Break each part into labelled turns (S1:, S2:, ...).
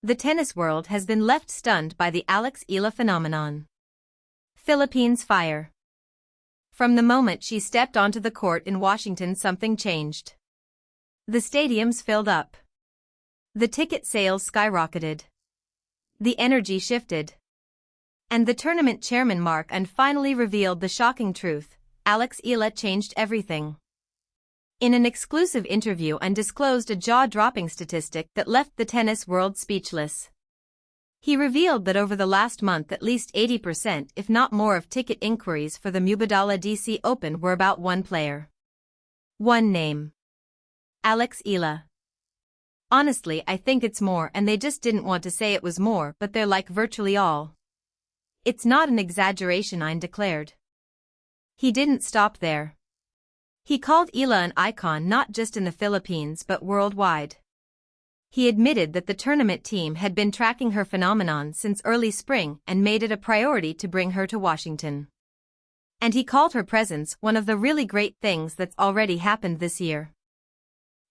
S1: The tennis world has been left stunned by the Alex Eala phenomenon. Philippines fire. From the moment she stepped onto the court in Washington, something changed. The stadiums filled up. The ticket sales skyrocketed. The energy shifted. And the tournament chairman Mark Ein finally revealed the shocking truth: Alex Eala changed everything. In an exclusive interview, Ein disclosed a jaw-dropping statistic that left the tennis world speechless. He revealed that over the last month at least 80%, if not more, of ticket inquiries for the Mubadala DC Open were about one player. One name. Alex Eala. Honestly, I think it's more, and they just didn't want to say it was more, but they're like virtually all. It's not an exaggeration, Ein declared. He didn't stop there. He called Eala an icon not just in the Philippines but worldwide. He admitted that the tournament team had been tracking her phenomenon since early spring and made it a priority to bring her to Washington. And he called her presence one of the really great things that's already happened this year.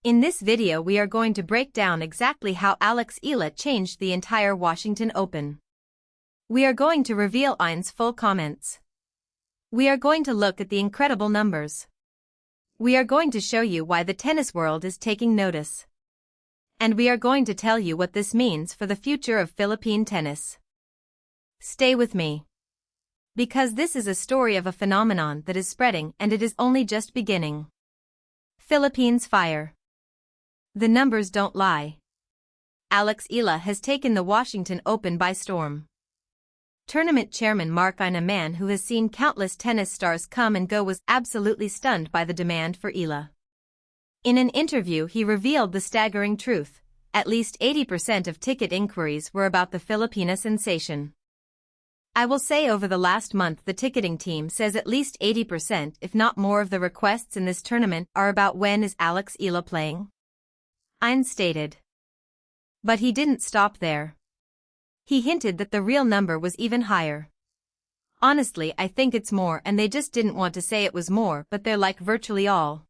S1: In this video we are going to break down exactly how Alex Eala changed the entire Washington Open. We are going to reveal Ein's full comments. We are going to look at the incredible numbers. We are going to show you why the tennis world is taking notice. And we are going to tell you what this means for the future of Philippine tennis. Stay with me. Because this is a story of a phenomenon that is spreading, and it is only just beginning. Philippines fire. The numbers don't lie. Alex Eala has taken the Washington Open by storm. Tournament chairman Mark Ein, a man who has seen countless tennis stars come and go, was absolutely stunned by the demand for Eala. In an interview he revealed the staggering truth: at least 80% of ticket inquiries were about the Filipina sensation. I will say over the last month the ticketing team says at least 80%, if not more, of the requests in this tournament are about when is Alex Eala playing. Ein stated. But he didn't stop there. He hinted that the real number was even higher. Honestly, I think it's more, and they just didn't want to say it was more, but they're like virtually all.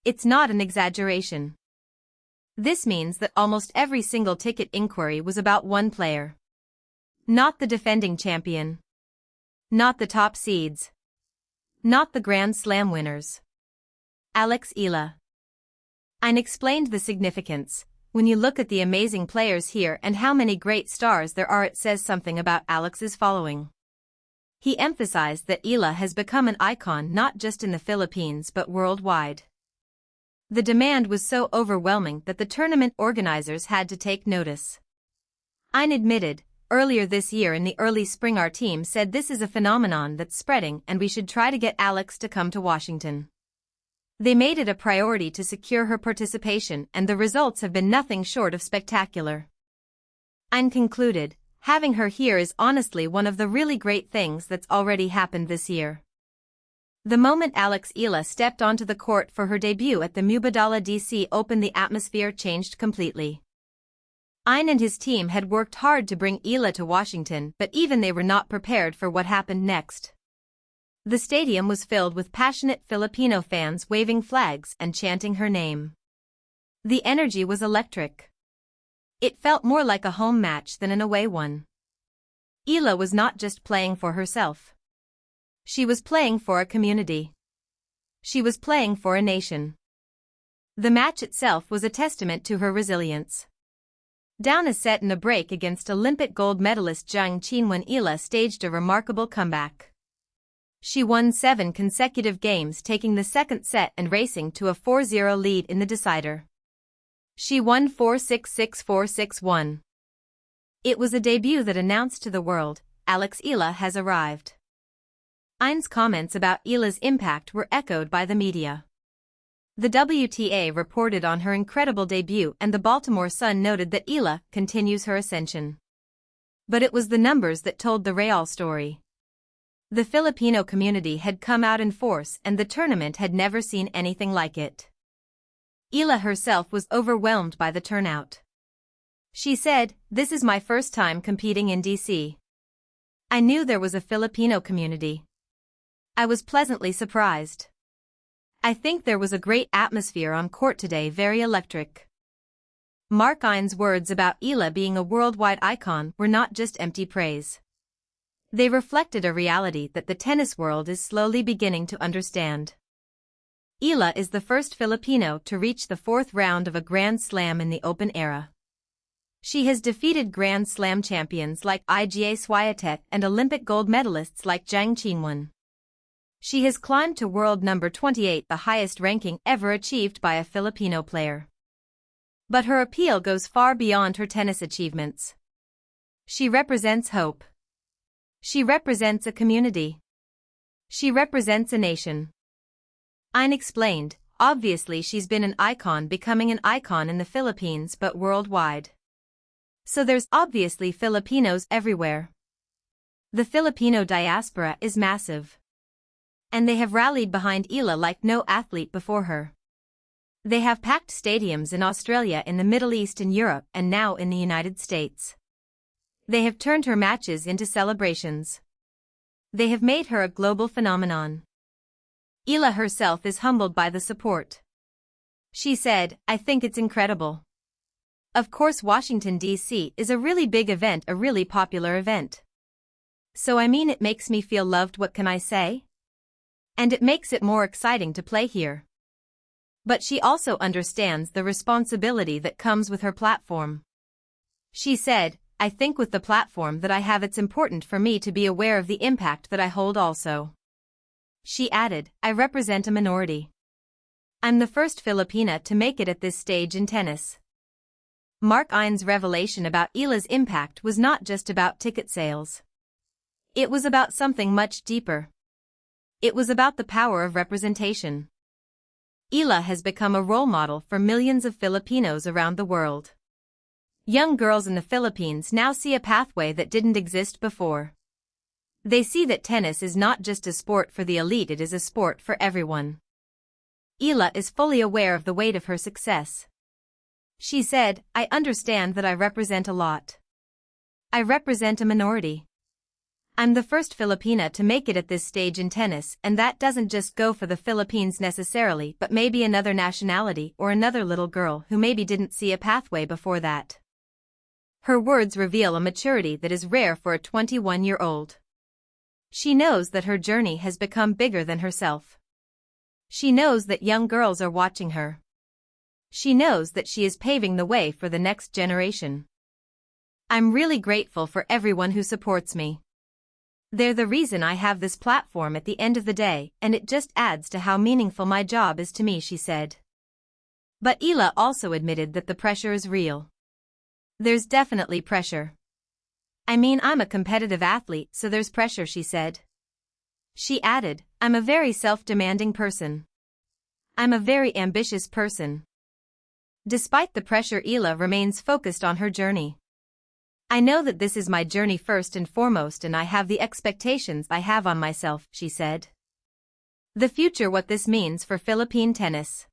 S1: It's not an exaggeration. This means that almost every single ticket inquiry was about one player. Not the defending champion. Not the top seeds. Not the Grand Slam winners. Alex Eala. Ein explained the significance. When you look at the amazing players here and how many great stars there are, it says something about Alex's following. He emphasized that Eala has become an icon not just in the Philippines but worldwide. The demand was so overwhelming that the tournament organizers had to take notice. Ein admitted, earlier this year in the early spring our team said this is a phenomenon that's spreading and we should try to get Alex to come to Washington. They made it a priority to secure her participation, and the results have been nothing short of spectacular. Ein concluded, having her here is honestly one of the really great things that's already happened this year. The moment Alex Eala stepped onto the court for her debut at the Mubadala DC Open, the atmosphere changed completely. Ein and his team had worked hard to bring Eala to Washington, but even they were not prepared for what happened next. The stadium was filled with passionate Filipino fans waving flags and chanting her name. The energy was electric. It felt more like a home match than an away one. Eala was not just playing for herself. She was playing for a community. She was playing for a nation. The match itself was a testament to her resilience. Down a set in a break against Olympic gold medalist Zheng Qinwen, Eala staged a remarkable comeback. She won 7 consecutive games, taking the second set and racing to a 4-0 lead in the decider. She won 4-6, 6-4, 6-1. It was a debut that announced to the world, Alex Eala has arrived. Ein's comments about Eala's impact were echoed by the media. The WTA reported on her incredible debut, and the Baltimore Sun noted that Eala continues her ascension. But it was the numbers that told the real story. The Filipino community had come out in force, and the tournament had never seen anything like it. Eala herself was overwhelmed by the turnout. She said, "This is my first time competing in DC. I knew there was a Filipino community. I was pleasantly surprised. I think there was a great atmosphere on court today, very electric. Mark Ein's words about Eala being a worldwide icon were not just empty praise. They reflected a reality that the tennis world is slowly beginning to understand. Eala is the first Filipino to reach the fourth round of a Grand Slam in the Open era. She has defeated Grand Slam champions like Iga Swiatek and Olympic gold medalists like Zheng Qinwen. She has climbed to world number 28, the highest ranking ever achieved by a Filipino player. But her appeal goes far beyond her tennis achievements. She represents hope. She represents a community. She represents a nation. Ein explained, obviously she's been an icon, becoming an icon in the Philippines but worldwide. So there's obviously Filipinos everywhere. The Filipino diaspora is massive. And they have rallied behind Eala like no athlete before her. They have packed stadiums in Australia, in the Middle East, in Europe, and now in the United States. They have turned her matches into celebrations. They have made her a global phenomenon. Eala herself is humbled by the support. She said, "I think it's incredible. Of course Washington, D.C. is a really big event, a really popular event. So I mean, it makes me feel loved, what can I say? And it makes it more exciting to play here." But she also understands the responsibility that comes with her platform. She said, "I think with the platform that I have, it's important for me to be aware of the impact that I hold also." She added, "I represent a minority. I'm the first Filipina to make it at this stage in tennis." Mark Ein's revelation about Eala's impact was not just about ticket sales. It was about something much deeper. It was about the power of representation. Eala has become a role model for millions of Filipinos around the world. Young girls in the Philippines now see a pathway that didn't exist before. They see that tennis is not just a sport for the elite, it is a sport for everyone. Eala is fully aware of the weight of her success. She said, "I understand that I represent a lot. I represent a minority. I'm the first Filipina to make it at this stage in tennis, and that doesn't just go for the Philippines necessarily, but maybe another nationality or another little girl who maybe didn't see a pathway before that." Her words reveal a maturity that is rare for a 21-year-old. She knows that her journey has become bigger than herself. She knows that young girls are watching her. She knows that she is paving the way for the next generation. "I'm really grateful for everyone who supports me. They're the reason I have this platform at the end of the day, and it just adds to how meaningful my job is to me," she said. But Eala also admitted that the pressure is real. "There's definitely pressure. I mean, I'm a competitive athlete, so there's pressure," she said. She added, "I'm a very self-demanding person. I'm a very ambitious person." Despite the pressure, Eala remains focused on her journey. "I know that this is my journey first and foremost, and I have the expectations I have on myself," she said. The future, what this means for Philippine tennis.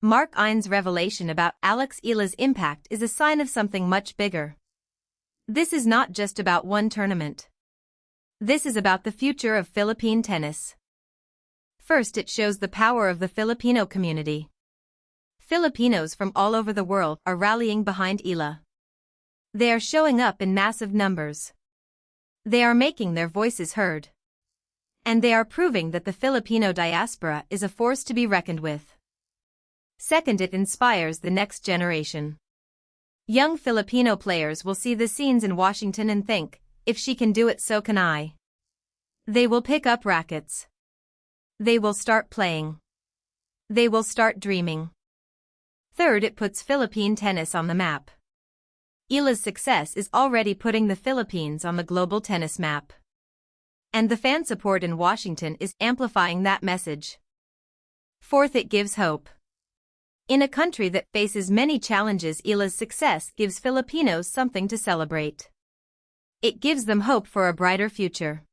S1: Mark Ein's revelation about Alex Eala's impact is a sign of something much bigger. This is not just about one tournament. This is about the future of Philippine tennis. First, it shows the power of the Filipino community. Filipinos from all over the world are rallying behind Eala. They are showing up in massive numbers. They are making their voices heard. And they are proving that the Filipino diaspora is a force to be reckoned with. Second, it inspires the next generation. Young Filipino players will see the scenes in Washington and think, "If she can do it, so can I." They will pick up rackets. They will start playing. They will start dreaming. Third, it puts Philippine tennis on the map. Eala's success is already putting the Philippines on the global tennis map. And the fan support in Washington is amplifying that message. Fourth, it gives hope. In a country that faces many challenges, Eala's success gives Filipinos something to celebrate. It gives them hope for a brighter future.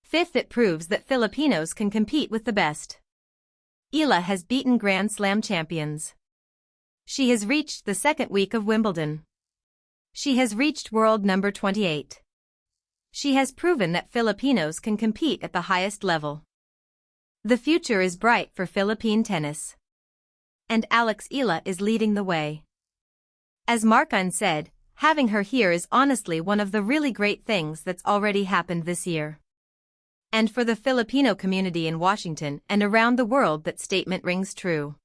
S1: Fifth, it proves that Filipinos can compete with the best. Eala has beaten Grand Slam champions. She has reached the second week of Wimbledon. She has reached world number 28. She has proven that Filipinos can compete at the highest level. The future is bright for Philippine tennis. And Alex Eala is leading the way. As Mark Ein said, having her here is honestly one of the really great things that's already happened this year. And for the Filipino community in Washington and around the world, that statement rings true.